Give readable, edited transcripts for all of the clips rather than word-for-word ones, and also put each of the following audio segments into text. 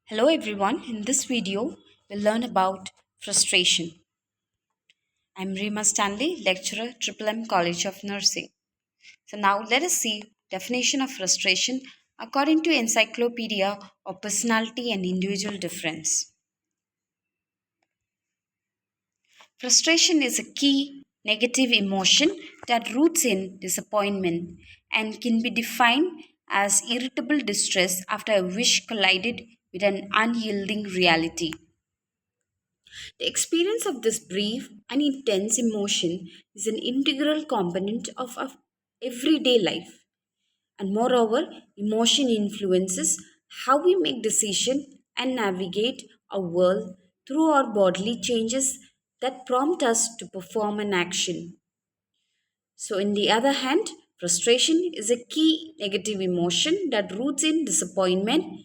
Hello everyone, in this video we'll learn about frustration. I'm Rima Stanley, lecturer, Triple M College of Nursing. So now let us see definition of frustration according to Encyclopedia of Personality and Individual Difference. Frustration is a key negative emotion that roots in disappointment and can be defined as irritable distress after a wish collided with an unyielding reality. The experience of this brief and intense emotion is an integral component of our everyday life. And moreover, emotion influences how we make decisions and navigate our world through our bodily changes that prompt us to perform an action. So, in the other hand, frustration is a key negative emotion that roots in disappointment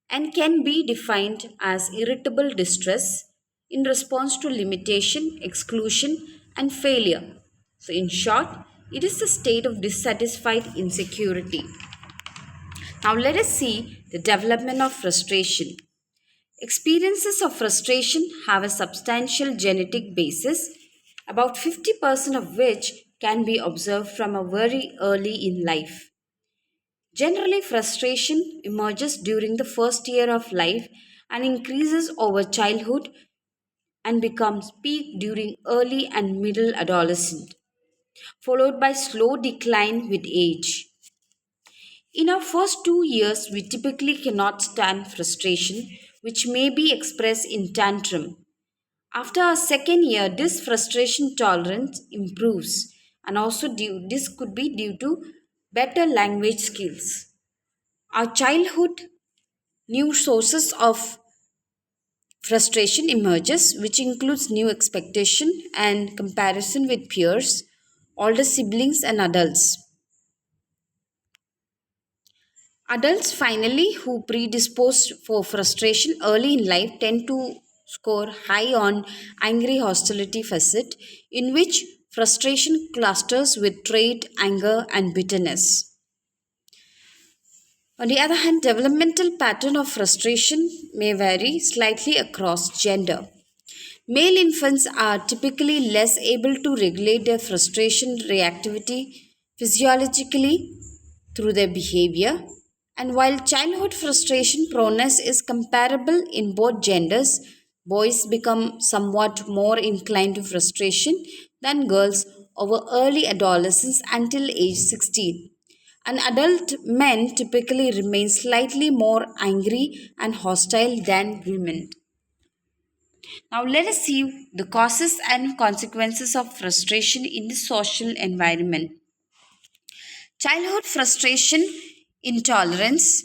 and can be defined as irritable distress in response to limitation, exclusion, and failure. So, in short, it is a state of dissatisfied insecurity. Now, let us see the development of frustration. Experiences of frustration have a substantial genetic basis, about 50% of which can be observed from a very early in life. Generally, frustration emerges during the first year of life and increases over childhood and becomes peak during early and middle adolescence, followed by slow decline with age. In our first 2 years, we typically cannot stand frustration, which may be expressed in tantrum. After our second year, this frustration tolerance improves, and also this could be due to better language skills. Our childhood, new sources of frustration emerges, which includes new expectation and comparison with peers, older siblings, and adults. Adults, finally, who predisposed for frustration early in life tend to score high on angry hostility facet, in which frustration clusters with trait, anger, and bitterness. On the other hand, developmental pattern of frustration may vary slightly across gender. Male infants are typically less able to regulate their frustration reactivity physiologically through their behavior. And while childhood frustration proneness is comparable in both genders, boys become somewhat more inclined to frustration than girls over early adolescence until age 16. And adult men typically remain slightly more angry and hostile than women. Now, let us see the causes and consequences of frustration in the social environment. Childhood frustration intolerance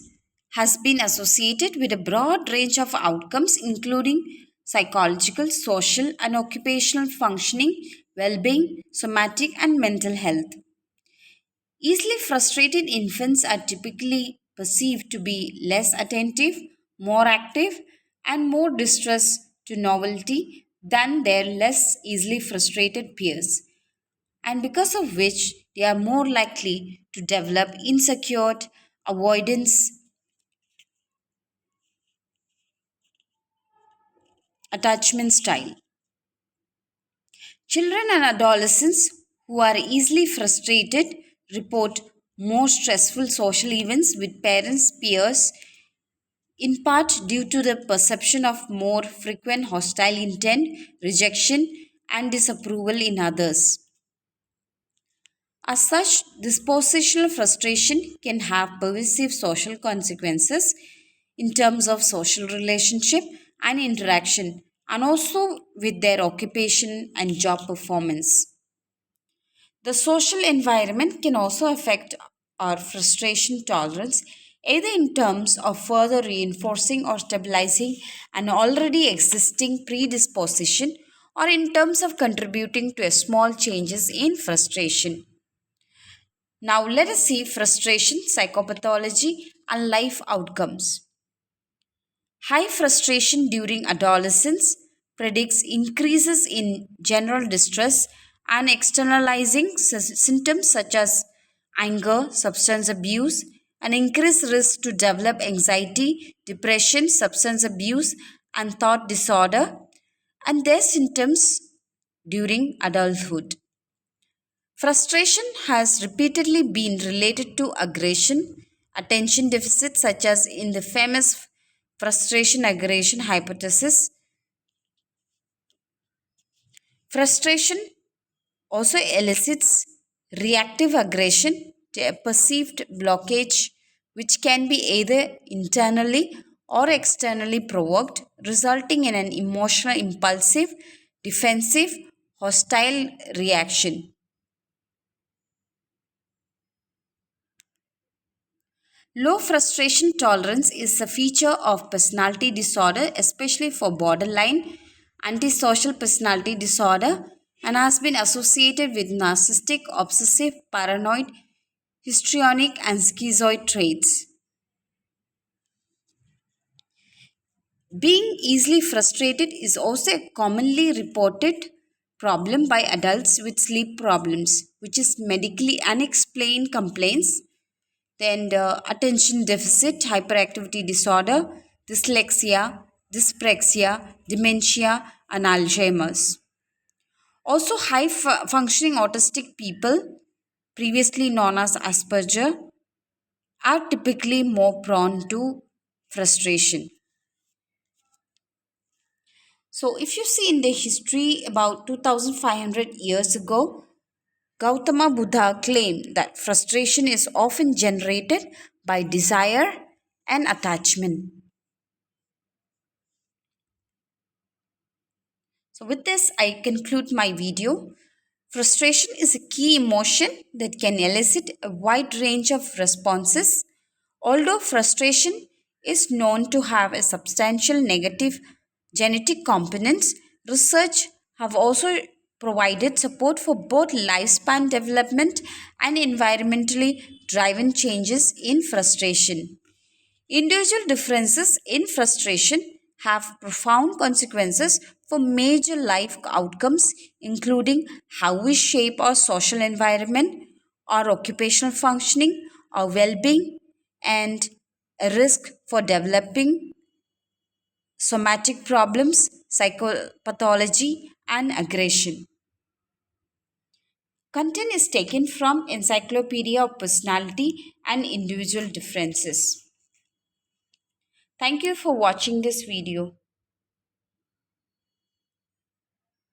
has been associated with a broad range of outcomes, including psychological, social, and occupational functioning, well being, somatic, and mental health. Easily frustrated infants are typically perceived to be less attentive, more active, and more distressed to novelty than their less easily frustrated peers, and because of which they are more likely to develop insecure, avoidance, attachment style. Children and adolescents who are easily frustrated report more stressful social events with parents, peers, in part due to the perception of more frequent hostile intent, rejection, and disapproval in others. As such, this positional frustration can have pervasive social consequences in terms of social relationship and interaction, and also with their occupation and job performance. The social environment can also affect our frustration tolerance, either in terms of further reinforcing or stabilizing an already existing predisposition, or in terms of contributing to a small changes in frustration. Now, let us see frustration, psychopathology, and life outcomes. High frustration during adolescence predicts increases in general distress and externalizing symptoms such as anger, substance abuse, an increased risk to develop anxiety, depression, substance abuse, and thought disorder, and their symptoms during adulthood. Frustration has repeatedly been related to aggression, attention deficit, such as in the famous frustration aggression hypothesis. Frustration also elicits reactive aggression to a perceived blockage, which can be either internally or externally provoked, resulting in an emotional, impulsive, defensive, hostile reaction. Low frustration tolerance is a feature of personality disorder, especially for borderline antisocial personality disorder, and has been associated with narcissistic, obsessive, paranoid, histrionic, and schizoid traits. Being easily frustrated is also a commonly reported problem by adults with sleep problems, which is medically unexplained complaints. Then attention deficit hyperactivity disorder, dyslexia, dyspraxia, dementia, and Alzheimer's. Also, high functioning autistic people, previously known as Asperger, are typically more prone to frustration. So, if you see in the history about 2500 years ago, Gautama Buddha claimed that frustration is often generated by desire and attachment. So, with this, I conclude my video. Frustration is a key emotion that can elicit a wide range of responses. Although frustration is known to have a substantial negative genetic components, research have also provided support for both lifespan development and environmentally driven changes in frustration. Individual differences in frustration have profound consequences for major life outcomes, including how we shape our social environment, our occupational functioning, our well being, and a risk for developing somatic problems, psychopathology, and aggression. Content is taken from Encyclopedia of Personality and Individual Differences. Thank you for watching this video.